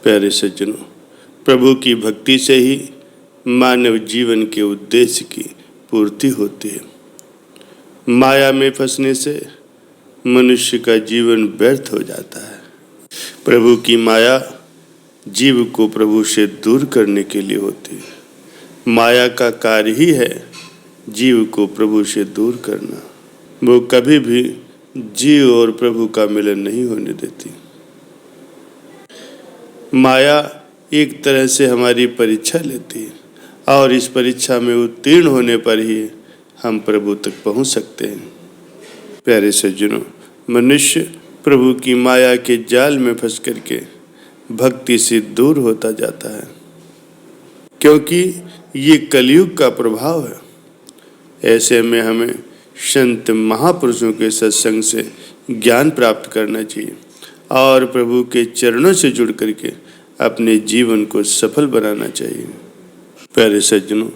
प्यारे सज्जनों, प्रभु की भक्ति से ही मानव जीवन के उद्देश्य की पूर्ति होती है। माया में फंसने से मनुष्य का जीवन व्यर्थ हो जाता है। प्रभु की माया जीव को प्रभु से दूर करने के लिए होती है। माया का कार्य ही है जीव को प्रभु से दूर करना। वो कभी भी जीव और प्रभु का मिलन नहीं होने देती। माया एक तरह से हमारी परीक्षा लेती है और इस परीक्षा में उत्तीर्ण होने पर ही हम प्रभु तक पहुंच सकते हैं। प्यारे सज्जनों, मनुष्य प्रभु की माया के जाल में फंस करके भक्ति से दूर होता जाता है, क्योंकि ये कलयुग का प्रभाव है। ऐसे में हमें संत महापुरुषों के सत्संग से ज्ञान प्राप्त करना चाहिए और प्रभु के चरणों से जुड़ करके अपने जीवन को सफल बनाना चाहिए। प्यारे सज्जनों,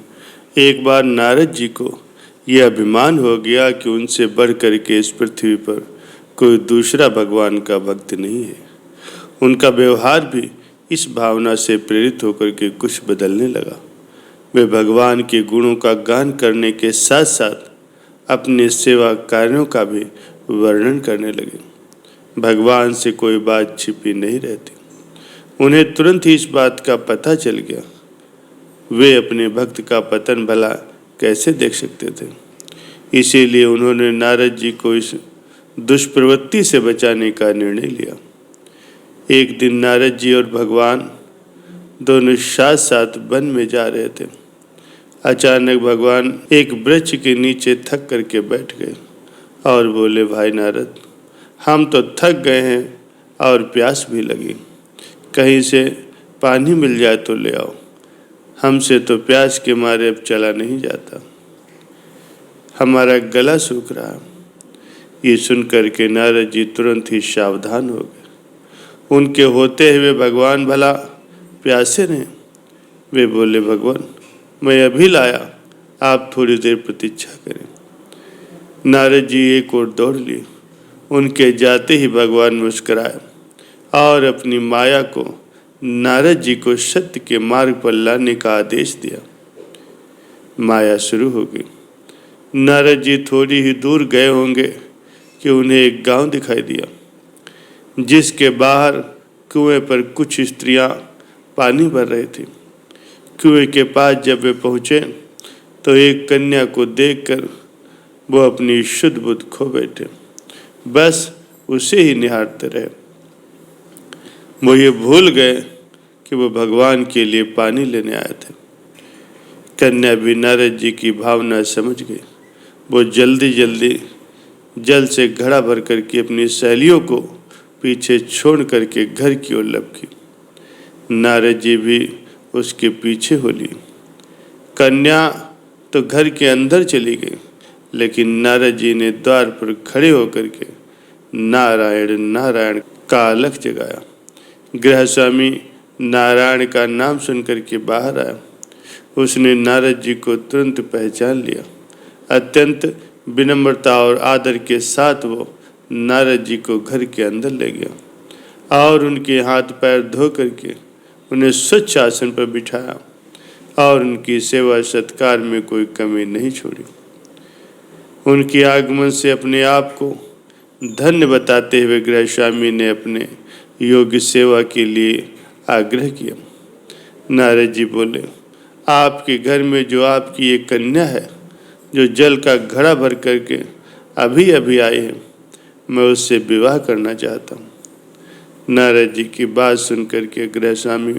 एक बार नारद जी को यह अभिमान हो गया कि उनसे बढ़ करके इस पृथ्वी पर कोई दूसरा भगवान का भक्त नहीं है। उनका व्यवहार भी इस भावना से प्रेरित होकर के कुछ बदलने लगा। वे भगवान के गुणों का गान करने के साथ साथ अपने सेवा कार्यों का भी वर्णन करने लगे। भगवान से कोई बात छिपी नहीं रहती। उन्हें तुरंत ही इस बात का पता चल गया। वे अपने भक्त का पतन भला कैसे देख सकते थे। इसीलिए उन्होंने नारद जी को इस दुष्प्रवृत्ति से बचाने का निर्णय लिया। एक दिन नारद जी और भगवान दोनों साथ साथ वन में जा रहे थे। अचानक भगवान एक वृक्ष के नीचे थक करके बैठ गए और बोले, भाई नारद, हम तो थक गए हैं और प्यास भी लगी। कहीं से पानी मिल जाए तो ले आओ। हमसे तो प्यास के मारे अब चला नहीं जाता। हमारा गला सूख रहा। ये सुनकर के नारद जी तुरंत ही सावधान हो गए। उनके होते हुए भगवान भला प्यासे नहीं। वे बोले, भगवान, मैं अभी लाया, आप थोड़ी देर प्रतीक्षा करें। नारद जी एक ओर दौड़ लिए। उनके जाते ही भगवान मुस्कुराए और अपनी माया को नारद जी को सत्य के मार्ग पर लाने का आदेश दिया। माया शुरू हो गई। नारद जी थोड़ी ही दूर गए होंगे कि उन्हें एक गांव दिखाई दिया, जिसके बाहर कुएं पर कुछ स्त्रियां पानी भर रही थी। कुएं के पास जब वे पहुंचे तो एक कन्या को देखकर वो अपनी शुद्ध बुद्ध खो बैठे। बस उसे ही निहारते रहे। वो ये भूल गए कि वो भगवान के लिए पानी लेने आए थे। कन्या भी नारद जी की भावना समझ गई। वो जल्दी जल्दी जल से घड़ा भर करके अपनी सहेलियों को पीछे छोड़ करके घर की ओर लपकी। नारद जी भी उसके पीछे हो ली। कन्या तो घर के अंदर चली गई, लेकिन नारद जी ने द्वार पर खड़े होकर के नारायण नारायण का अलख जगाया। गृहस्वामी नारायण का नाम सुनकर के बाहर आया। उसने नारद जी को तुरंत पहचान लिया। अत्यंत विनम्रता और आदर के साथ वो नारद जी को घर के अंदर ले गया और उनके हाथ पैर धो करके उन्हें स्वच्छ आसन पर बिठाया और उनकी सेवा सत्कार में कोई कमी नहीं छोड़ी। उनके आगमन से अपने आप को धन्य बताते हुए गृहस्वामी ने अपने योग्य सेवा के लिए आग्रह किया। नारद जी बोले, आपके घर में जो आपकी एक कन्या है, जो जल का घड़ा भर करके अभी अभी आई है, मैं उससे विवाह करना चाहता हूँ। नारद जी की बात सुनकर के गृहस्वामी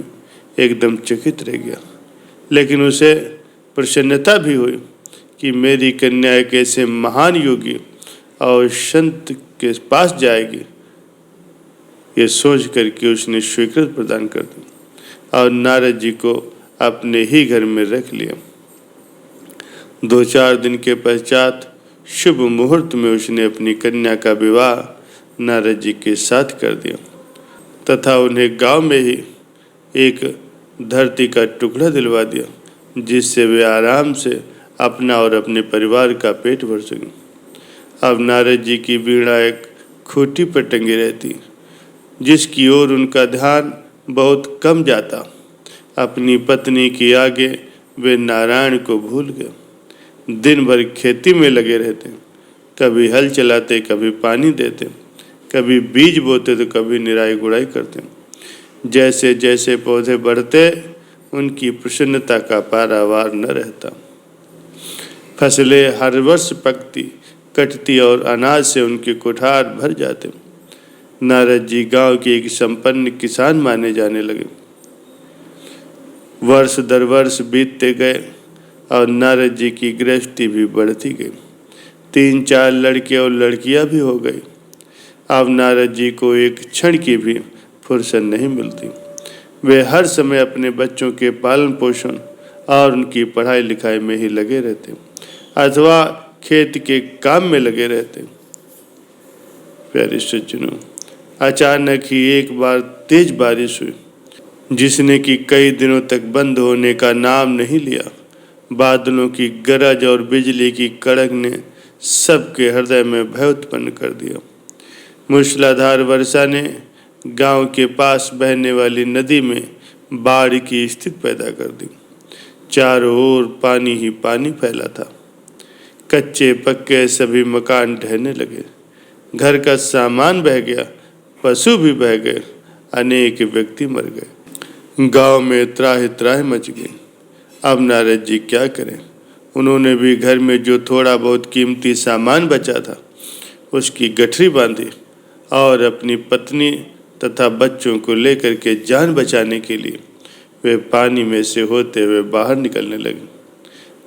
एकदम चकित रह गया, लेकिन उसे प्रसन्नता भी हुई कि मेरी कन्या एक ऐसे महान योगी और संत के पास जाएगी। ये सोच करके उसने स्वीकृति प्रदान कर दी और नारद जी को अपने ही घर में रख लिया। 2-4 दिन के पश्चात शुभ मुहूर्त में उसने अपनी कन्या का विवाह नारद जी के साथ कर दिया तथा उन्हें गांव में ही एक धरती का टुकड़ा दिलवा दिया, जिससे वे आराम से अपना और अपने परिवार का पेट भर सकें। अब नारद जी की वीणा एक खूंटी पर टंगी रहती, जिसकी ओर उनका ध्यान बहुत कम जाता। अपनी पत्नी के आगे वे नारायण को भूल गए। दिन भर खेती में लगे रहते, कभी हल चलाते, कभी पानी देते, कभी बीज बोते तो कभी निराई गुड़ाई करते। जैसे जैसे पौधे बढ़ते उनकी प्रसन्नता का पारावार न रहता। फसलें हर वर्ष पकती कटती और अनाज से उनके कोठार भर जाते। नारद जी गांव के एक संपन्न किसान माने जाने लगे। वर्ष दर वर्ष बीतते गए और नारद जी की गृहस्थी भी बढ़ती गई। 3-4 लड़के और लड़कियां भी हो गई। अब नारद जी को एक क्षण की भी फुर्सत नहीं मिलती। वे हर समय अपने बच्चों के पालन पोषण और उनकी पढ़ाई लिखाई में ही लगे रहते अथवा खेत के काम में लगे रहते। प्यारे सज्जनों, अचानक ही एक बार तेज बारिश हुई, जिसने कि कई दिनों तक बंद होने का नाम नहीं लिया। बादलों की गरज और बिजली की कड़क ने सबके हृदय में भय उत्पन्न कर दिया। मूसलाधार वर्षा ने गांव के पास बहने वाली नदी में बाढ़ की स्थिति पैदा कर दी। चारों ओर पानी ही पानी फैला था। कच्चे पक्के सभी मकान ढहने लगे। घर का सामान बह गया, पशु भी बह गए, अनेक व्यक्ति मर गए। गांव में त्राहि त्राहि मच गई। अब नारद जी क्या करें? उन्होंने भी घर में जो थोड़ा बहुत कीमती सामान बचा था उसकी गठरी बांधी और अपनी पत्नी तथा बच्चों को लेकर के जान बचाने के लिए वे पानी में से होते हुए बाहर निकलने लगे।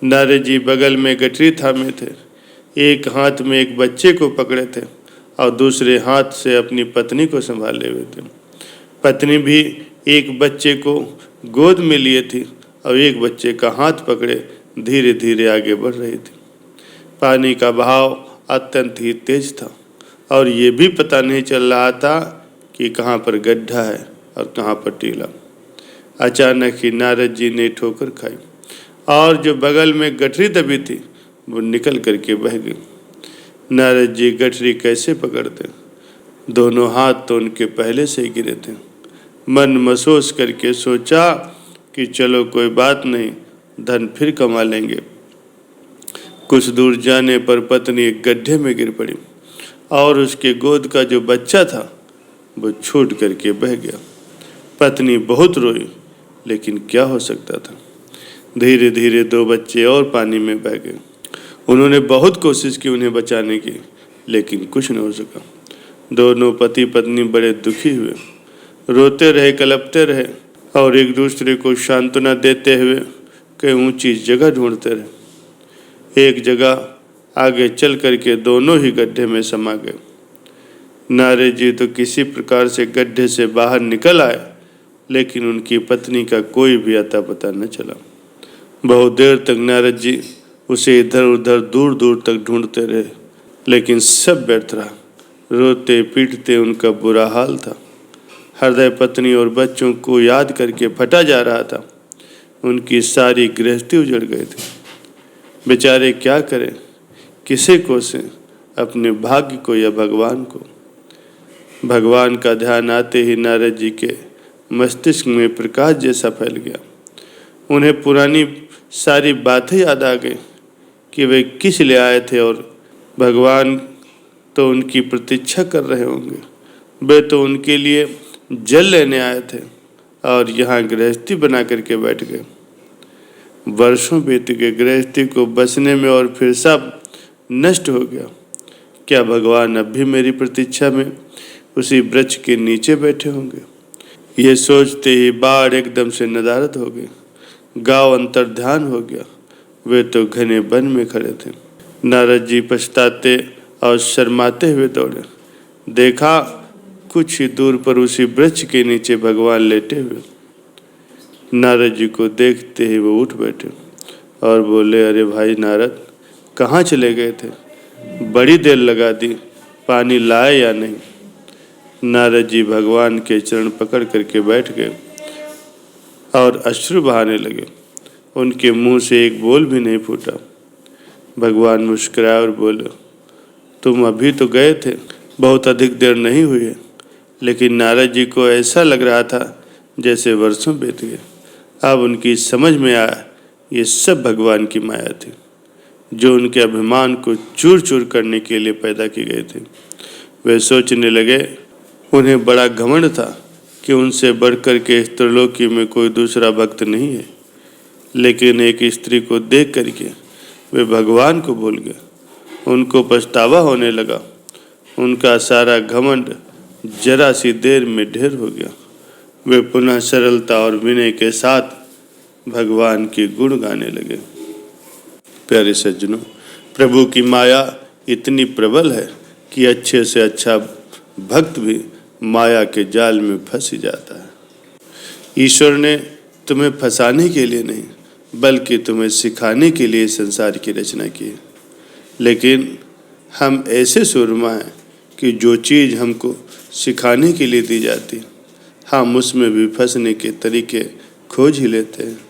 नारद जी बगल में गठरी थामे थे। एक हाथ में एक बच्चे को पकड़े थे और दूसरे हाथ से अपनी पत्नी को संभाले हुए थे। पत्नी भी एक बच्चे को गोद में लिए थी और एक बच्चे का हाथ पकड़े धीरे धीरे आगे बढ़ रही थी। पानी का बहाव अत्यंत ही तेज था और ये भी पता नहीं चल रहा था कि कहाँ पर गड्ढा है और कहाँ पर टीला। अचानक ही नारद जी ने ठोकर खाई और जो बगल में गठरी दबी थी वो निकल करके बह गई। नारद जी गठरी कैसे पकड़ते? दोनों हाथ तो उनके पहले से ही गिरे थे। मन महसूस करके सोचा कि चलो कोई बात नहीं, धन फिर कमा लेंगे। कुछ दूर जाने पर पत्नी एक गड्ढे में गिर पड़ी और उसके गोद का जो बच्चा था वो छूट करके बह गया। पत्नी बहुत रोई, लेकिन क्या हो सकता था। धीरे धीरे 2 बच्चे और पानी में बह गए। उन्होंने बहुत कोशिश की उन्हें बचाने की, लेकिन कुछ न हो सका। दोनों पति पत्नी बड़े दुखी हुए, रोते रहे, कलपते रहे और एक दूसरे को सांत्वना देते हुए कई ऊंची जगह ढूंढते रहे। एक जगह आगे चल करके दोनों ही गड्ढे में समा गए। नारद जी तो किसी प्रकार से गड्ढे से बाहर निकल आए, लेकिन उनकी पत्नी का कोई भी अता पता न चला। बहुत देर तक नारद जी उसे इधर उधर दूर दूर तक ढूंढते रहे, लेकिन सब व्यर्थ रहा। रोते पीटते उनका बुरा हाल था। हृदय पत्नी और बच्चों को याद करके फटा जा रहा था। उनकी सारी गृहस्थी उजड़ गई थी। बेचारे क्या करें, किसे कोसें, अपने भाग्य को या भगवान को। भगवान का ध्यान आते ही नारद जी के मस्तिष्क में प्रकाश जैसा फैल गया। उन्हें पुरानी सारी बातें याद आ गई कि वे किस लिए आए थे और भगवान तो उनकी प्रतीक्षा कर रहे होंगे। वे तो उनके लिए जल लेने आए थे और यहाँ गृहस्थी बना करके बैठ गए। वर्षों बीत गए, गृहस्थी को बसने में और फिर सब नष्ट हो गया। क्या भगवान अब भी मेरी प्रतीक्षा में उसी वृक्ष के नीचे बैठे होंगे? ये सोचते ही बाढ़ एकदम से नदारद हो गई। गांव अंतर्ध्यान हो गया। वे तो घने वन में खड़े थे। नारद जी पछताते और शर्माते हुए दौड़े। देखा कुछ ही दूर पर उसी वृक्ष के नीचे भगवान लेटे हुए। नारद जी को देखते ही वो उठ बैठे और बोले, अरे भाई नारद, कहाँ चले गए थे? बड़ी देर लगा दी, पानी लाए या नहीं? नारद जी भगवान के चरण पकड़ करके बैठ गए और अश्रु बहाने लगे। उनके मुंह से एक बोल भी नहीं फूटा। भगवान मुस्कुराए और बोले, तुम अभी तो गए थे, बहुत अधिक देर नहीं हुई है। लेकिन नारद जी को ऐसा लग रहा था जैसे वर्षों बीत गए। अब उनकी समझ में आया ये सब भगवान की माया थी, जो उनके अभिमान को चूर चूर करने के लिए पैदा की गई थी। वे सोचने लगे, उन्हें बड़ा घमंड था कि उनसे बढ़कर के इस त्रिलोकी में कोई दूसरा भक्त नहीं है। लेकिन एक स्त्री को देख करके वे भगवान को भूल गए। उनको पछतावा होने लगा। उनका सारा घमंड जरा सी देर में ढेर हो गया। वे पुनः सरलता और विनय के साथ भगवान के गुण गाने लगे। प्यारे सज्जनों, प्रभु की माया इतनी प्रबल है कि अच्छे से अच्छा भक्त भी माया के जाल में फंस जाता है। ईश्वर ने तुम्हें फंसाने के लिए नहीं, बल्कि तुम्हें सिखाने के लिए संसार की रचना की है। लेकिन हम ऐसे सुरमा हैं कि जो चीज़ हमको सिखाने के लिए दी जाती हम उसमें भी फंसने के तरीके खोज ही लेते हैं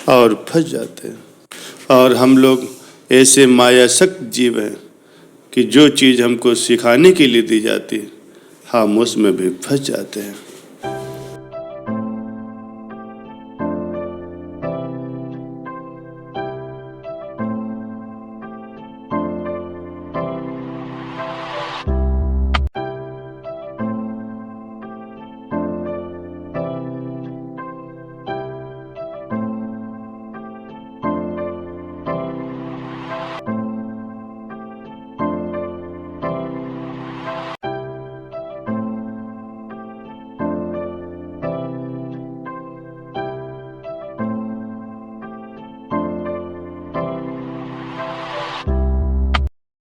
और फंस जाते हैं। और हम लोग ऐसे मायासक्त जीव हैं कि जो चीज़ हमको सिखाने के लिए दी जाती हम उसमें भी फंस जाते हैं।